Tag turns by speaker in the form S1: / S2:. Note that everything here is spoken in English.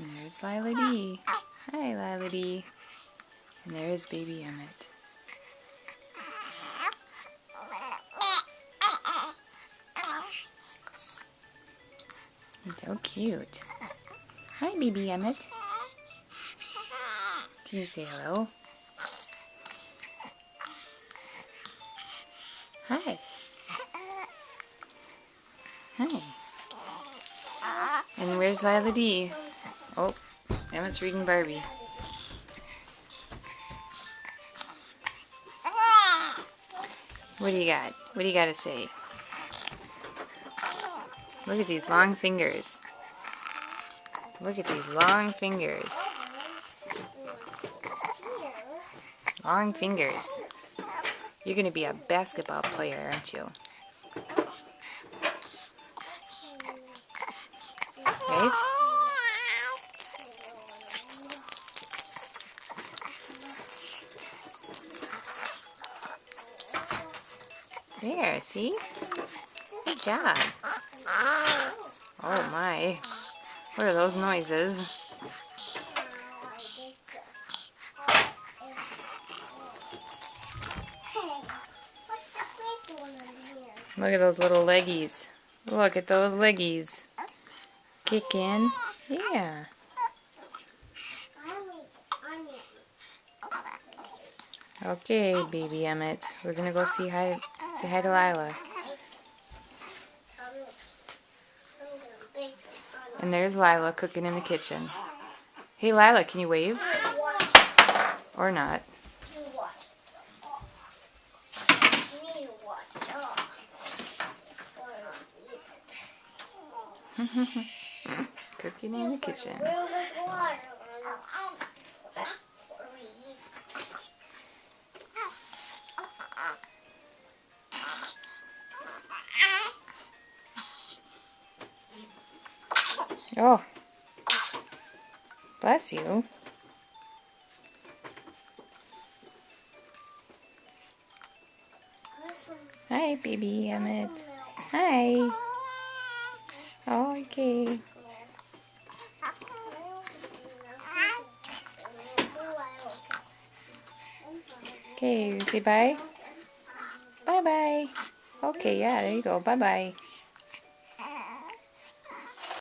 S1: And there's Lila D. Hi, Lila D. And there is baby Emmett. He's so cute. Hi, baby Emmett. Can you say hello? Hi. Hi. And where's Lila D? Oh, Emmett's reading Barbie. What do you got? What do you got to say? Look at these long fingers. Look at these long fingers. Long fingers. You're going to be a basketball player, aren't you? Right? There, see? Good job. Oh my. What are those noises? Look at those little leggies. Look at those leggies. Kicking. Yeah. Okay, baby Emmett. We're gonna go say hi to Lila. And there's Lila cooking in the kitchen. Hey Lila, can you wave? Or not? Cooking in the kitchen. Oh, bless you. Hi, baby Emmett. Hi. Oh, okay. Okay, say bye. Bye-bye. Okay, yeah, there you go. Bye-bye.